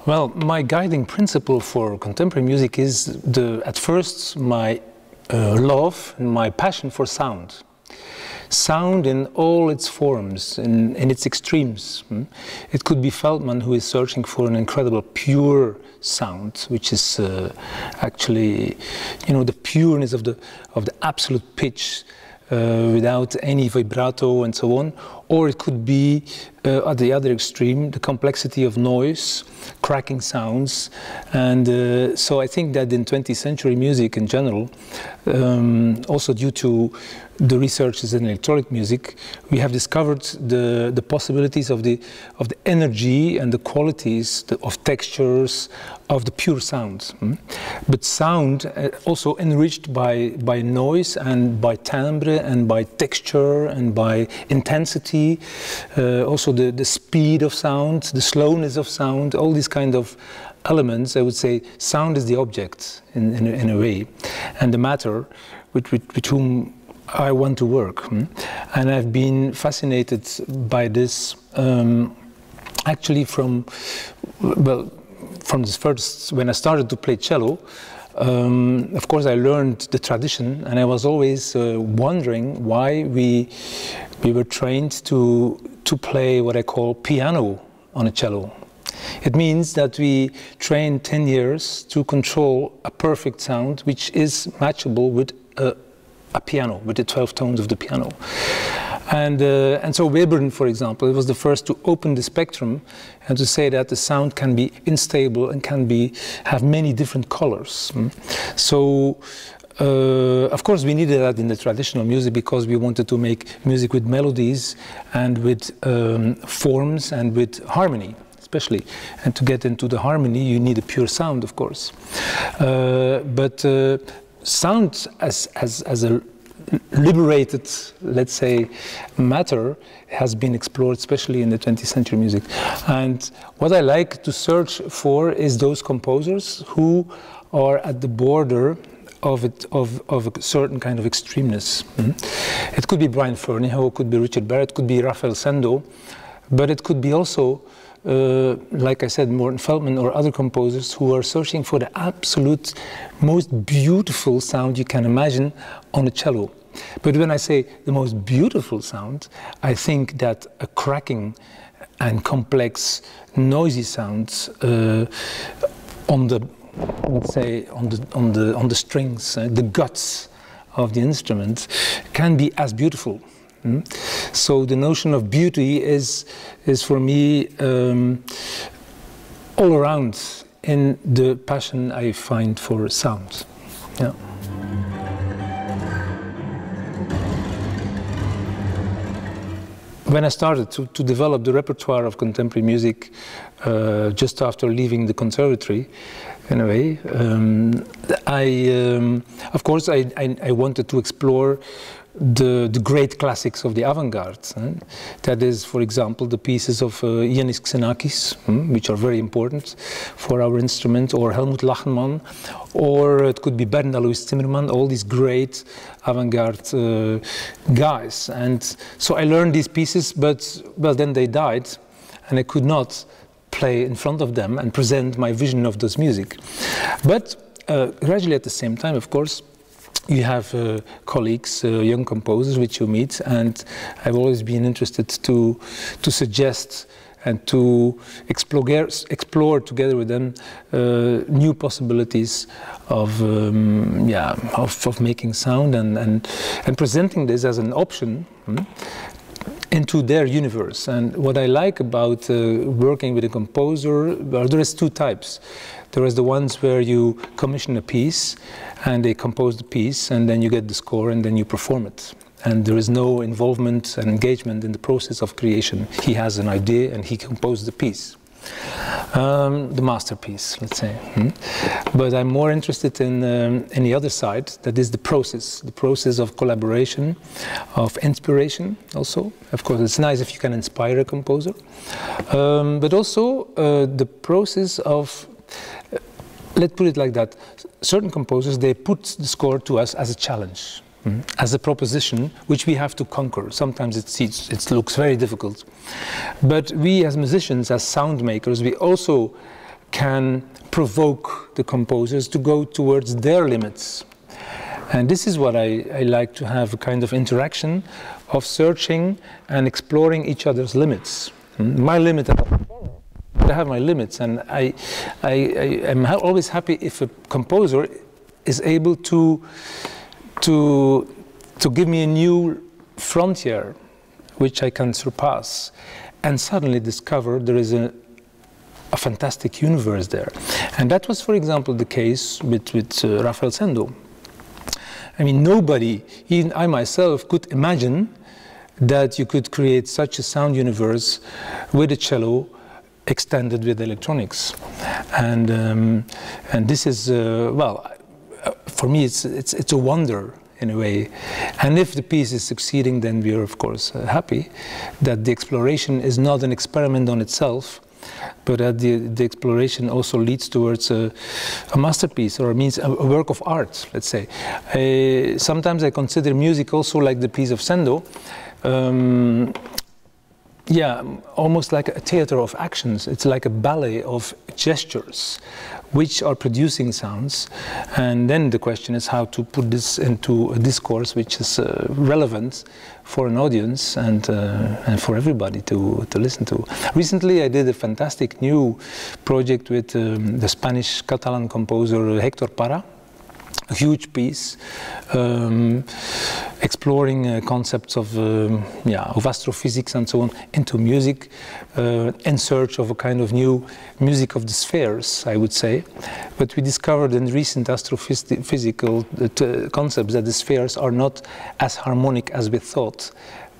Well, my guiding principle for contemporary music is, at first, my love and my passion for sound. Sound in all its forms, in its extremes. It could be Feldman, who is searching for an incredible pure sound, which is actually, you know, the pureness of the absolute pitch, without any vibrato and so on. Or it could be, at the other extreme, the complexity of noise, cracking sounds. And so I think that in 20th century music in general, also due to the researches in electronic music, we have discovered the possibilities of the energy and the qualities of textures of the pure sound. But sound also enriched by noise and by timbre and by texture and by intensity, also the speed of sound, the slowness of sound, all these kind of elements. I would say sound is the object in a way, and the matter with whom I want to work. And I've been fascinated by this actually from the first, when I started to play cello. Of course, I learned the tradition, and I was always wondering why we were trained to play what I call piano on a cello. It means that we train 10 years to control a perfect sound, which is matchable with a piano, with the 12 tones of the piano. And so Webern, for example, was the first to open the spectrum and to say that the sound can be unstable and can have many different colors. So, of course, we needed that in the traditional music because we wanted to make music with melodies and with forms and with harmony, especially. And to get into the harmony, you need a pure sound, of course. But sound as a liberated, let's say, matter has been explored, especially in the 20th century music. And what I like to search for is those composers who are at the border of a certain kind of extremeness. It could be Brian Ferneyhough, it could be Richard Barrett, it could be Raphael Sando, but it could be also, like I said, Morton Feldman or other composers who are searching for the absolute most beautiful sound you can imagine on a cello. But when I say the most beautiful sound, I think that a cracking and complex, noisy sound on the, let's say, on the strings, the guts of the instrument, can be as beautiful. So the notion of beauty is for me all around in the passion I find for sound. Yeah. When I started to develop the repertoire of contemporary music just after leaving the conservatory, in a way, of course, I wanted to explore the great classics of the avant-garde. That is, for example, the pieces of Yannis Xenakis, which are very important for our instrument, or Helmut Lachenmann, or it could be Bernd Alois Zimmermann, all these great avant-garde guys. And so I learned these pieces, but, well, then they died, and I could not play in front of them and present my vision of this music. But gradually at the same time, of course, you have colleagues, young composers which you meet, and I've always been interested to suggest and to explore together with them new possibilities of making sound and presenting this as an option into their universe. And what I like about working with a composer, well, there is two types. There is the ones where you commission a piece and they compose the piece, and then you get the score and then you perform it. And there is no involvement and engagement in the process of creation. He has an idea and he composed the piece. The masterpiece, let's say. But I'm more interested in the other side, that is the process of collaboration, of inspiration also. Of course, it's nice if you can inspire a composer. But also the process of, let's put it like that, certain composers, they put the score to us as a challenge. As a proposition which we have to conquer. Sometimes it looks very difficult. But we as musicians, as sound makers, we also can provoke the composers to go towards their limits. And this is what I like to have, a kind of interaction of searching and exploring each other's limits. My limit, I have my limits, and I am always happy if a composer is able to give me a new frontier which I can surpass, and suddenly discover there is a fantastic universe there. And that was, for example, the case with Rafael Sendo. I mean, nobody, even I myself, could imagine that you could create such a sound universe with a cello extended with electronics. And this is, well, for me, it's a wonder in a way. And if the piece is succeeding, then we are, of course, happy that the exploration is not an experiment on itself, but that the exploration also leads towards a masterpiece, or means a work of art, let's say. Sometimes I consider music also like the piece of Sendo, yeah, almost like a theater of actions. It's like a ballet of gestures which are producing sounds, and then the question is how to put this into a discourse which is relevant for an audience and for everybody to listen to. Recently I did a fantastic new project with the Spanish Catalan composer Héctor Parra, a huge piece exploring concepts of astrophysics and so on into music, in search of a kind of new music of the spheres, I would say. But we discovered in recent astrophysical concepts that the spheres are not as harmonic as we thought,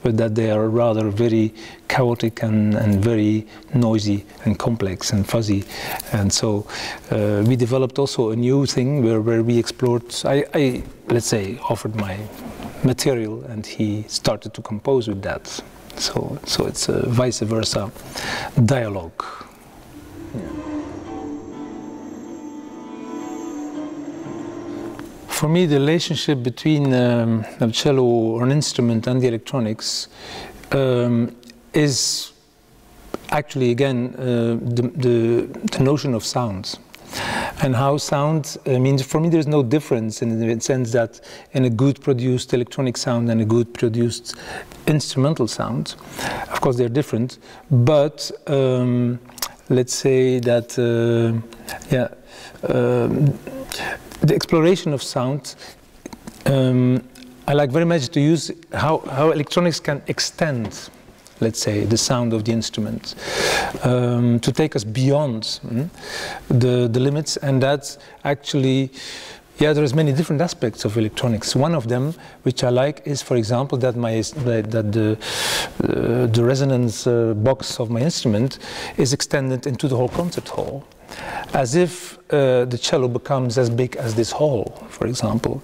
but that they are rather very chaotic and very noisy and complex and fuzzy. And so we developed also a new thing where we explored, I let's say, offered my material and he started to compose with that. So it's a vice versa dialogue. Yeah. For me, the relationship between a cello or an instrument and the electronics is actually, again, the notion of sound. And how sound means, for me, there's no difference in the sense that in a good produced electronic sound and a good produced instrumental sound, of course, they're different, but let's say that, the exploration of sound, I like very much to use how electronics can extend, let's say, the sound of the instrument, to take us beyond the limits. And that's actually, yeah, there's many different aspects of electronics. One of them, which I like, is, for example, that the resonance box of my instrument is extended into the whole concert hall, as if the cello becomes as big as this hall, for example,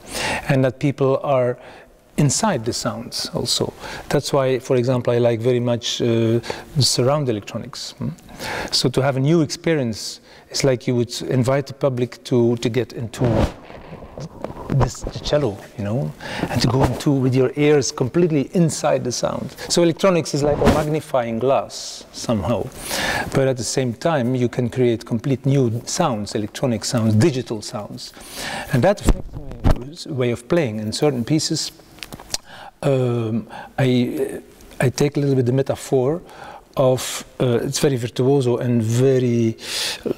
and that people are inside the sounds also. That's why, for example, I like very much the surround electronics. So to have a new experience, it's like you would invite the public to get into this cello, you know, and to go into with your ears completely inside the sound. So electronics is like a magnifying glass somehow, but at the same time you can create complete new sounds, electronic sounds, digital sounds, and that affects my way of playing. In certain pieces, I take a little bit the metaphor of it's very virtuoso and very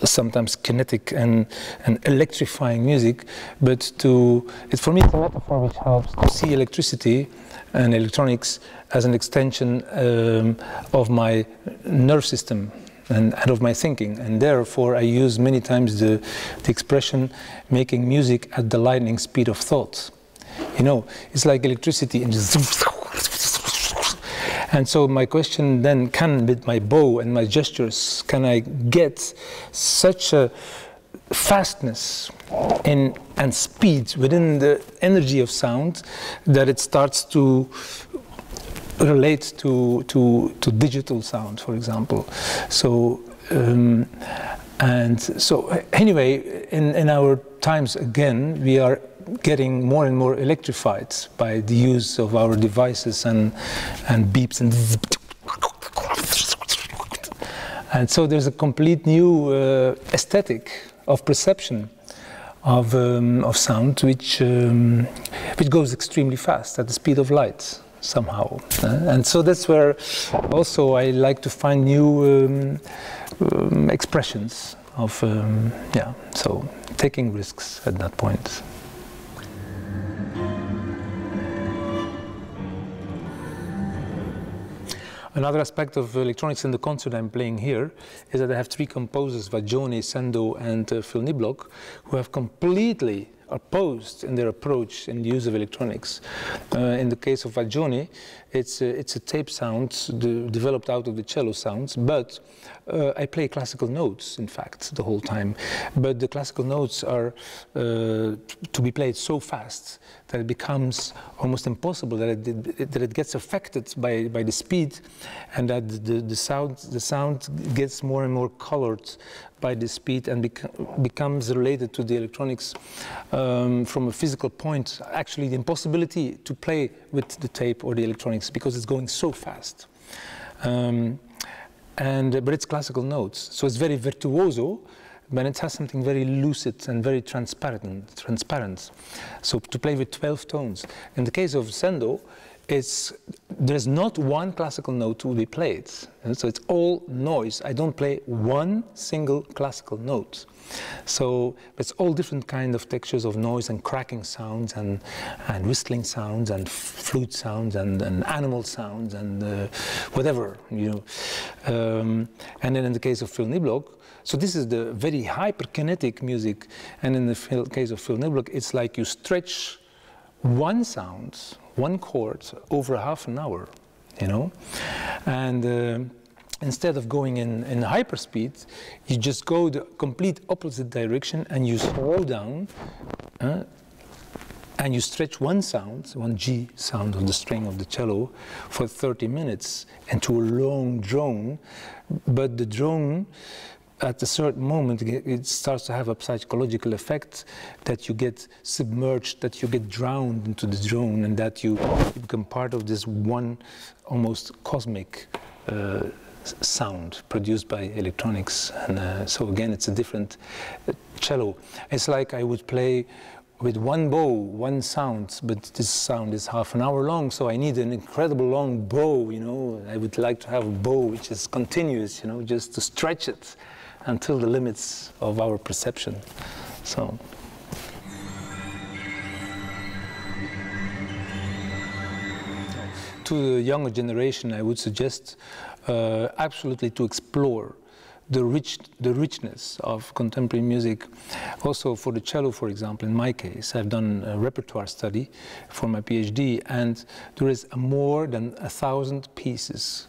sometimes kinetic and electrifying music, but for me it's a metaphor which helps to see electricity and electronics as an extension of my nerve system and of my thinking, and therefore I use many times the expression making music at the lightning speed of thought. You know, it's like electricity and just. And so my question then, with my bow and my gestures, can I get such a fastness and speed within the energy of sound that it starts to relate to digital sound, for example. So, and so anyway, in our times again, we are getting more and more electrified by the use of our devices and beeps And so there's a complete new aesthetic of perception of sound, which goes extremely fast at the speed of light somehow. And so that's where also I like to find new expressions of, yeah, so taking risks at that point. Another aspect of electronics in the concert I'm playing here is that I have three composers, Vajone, Sendo, and Phil Niblock, who have completely opposed in their approach in the use of electronics. In the case of Vajone, it's a tape sound developed out of the cello sounds, but I play classical notes, in fact, the whole time. But the classical notes are to be played so fast that it becomes almost impossible, that it gets affected by the speed, and that the sound gets more and more colored by the speed and becomes related to the electronics from a physical point. Actually, the impossibility to play with the tape or the electronics because it's going so fast. But it's classical notes, so it's very virtuoso, but it has something very lucid and very transparent. So to play with 12 tones. In the case of Sendo, there's not one classical note to be played, and so it's all noise. I don't play one single classical note. So it's all different kind of textures of noise and cracking sounds and whistling sounds and flute sounds and animal sounds and whatever, you know. And then in the case of Phil Niblock, so this is the very hyperkinetic music, and in the case of Phil Niblock, it's like you stretch one sound, one chord over half an hour, you know, and instead of going in hyperspeed, you just go the complete opposite direction and you slow down and you stretch one sound, one G sound of the string of the cello for 30 minutes into a long drone, but the drone at a certain moment, it starts to have a psychological effect that you get submerged, that you get drowned into the drone, and that you become part of this one almost cosmic sound produced by electronics. And so again, it's a different cello. It's like I would play with one bow, one sound, but this sound is half an hour long, so I need an incredible long bow, you know. I would like to have a bow which is continuous, you know, just to stretch it until the limits of our perception. So. To the younger generation, I would suggest absolutely to explore the richness of contemporary music. Also for the cello, for example, in my case, I've done a repertoire study for my PhD, and there is more than 1,000 pieces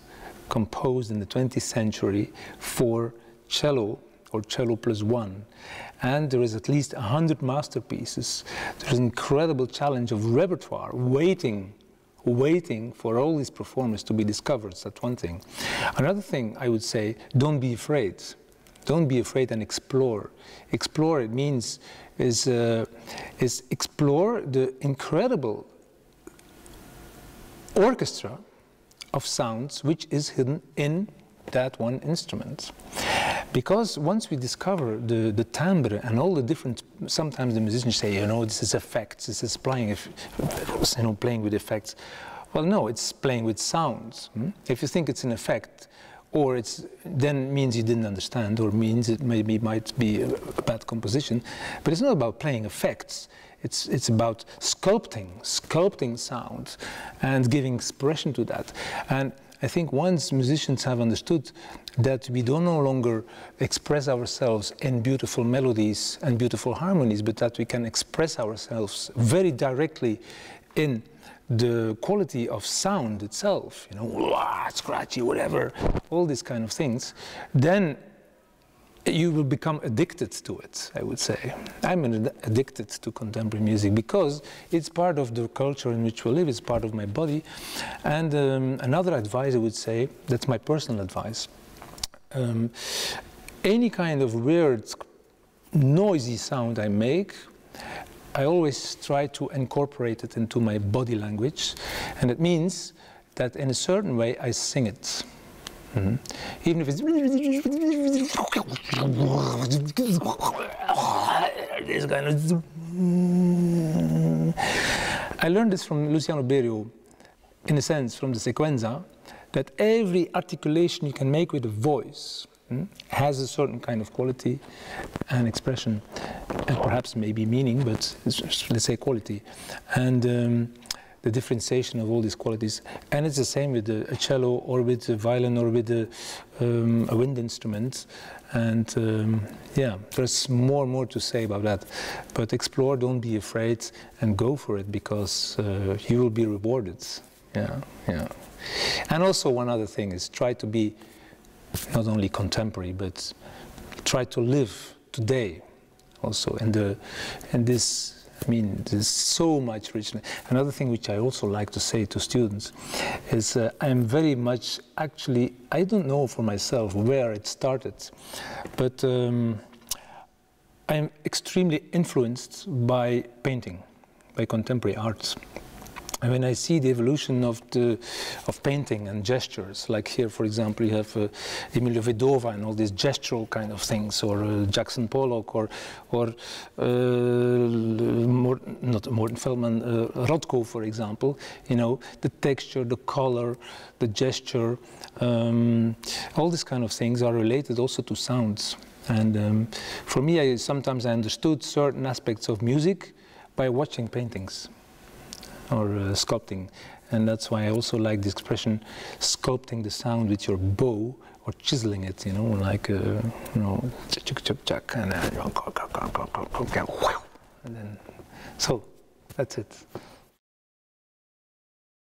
composed in the 20th century for cello or cello plus one, and there is at least 100 masterpieces. There's an incredible challenge of repertoire waiting for all these performers to be discovered. That's one thing. Another thing I would say, don't be afraid. Don't be afraid and explore. Explore, it means is explore the incredible orchestra of sounds which is hidden in that one instrument. Because once we discover the timbre and all the different, sometimes the musicians say, you know, this is effects, this is playing, you know, playing with effects. Well, no, it's playing with sounds. If you think it's an effect, or it's then means you didn't understand, or means it maybe might be a bad composition. But it's not about playing effects. It's about sculpting sound and giving expression to that. And I think once musicians have understood that we don't no longer express ourselves in beautiful melodies and beautiful harmonies, but that we can express ourselves very directly in the quality of sound itself, you know, scratchy, whatever, all these kind of things, then you will become addicted to it, I would say. I'm addicted to contemporary music because it's part of the culture in which we live, it's part of my body. And another advice I would say, that's my personal advice, any kind of weird, noisy sound I make, I always try to incorporate it into my body language, and it means that in a certain way I sing it. Even if it's this kind of. I learned this from Luciano Berio, in a sense, from the sequenza, that every articulation you can make with a voice has a certain kind of quality and expression, and perhaps maybe meaning, but let's say quality. And the differentiation of all these qualities. And it's the same with a cello or with a violin or with a wind instrument. And yeah, there's more and more to say about that. But explore, don't be afraid, and go for it, because you will be rewarded. Yeah, yeah. And also one other thing is try to be not only contemporary, but try to live today also. And this, I mean, there's so much richness. Another thing which I also like to say to students is I'm very much, actually, I don't know for myself where it started, but I'm extremely influenced by painting, by contemporary arts. And when I see the evolution of painting and gestures, like here, for example, you have Emilio Vedova and all these gestural kind of things, or Jackson Pollock, or not Morton Feldman, Rothko, for example. You know, the texture, the color, the gesture, all these kind of things are related also to sounds. And for me, sometimes I understood certain aspects of music by watching paintings or sculpting, and that's why I also like the expression sculpting the sound with your bow, or chiseling it, you know, like you know, and then so that's it.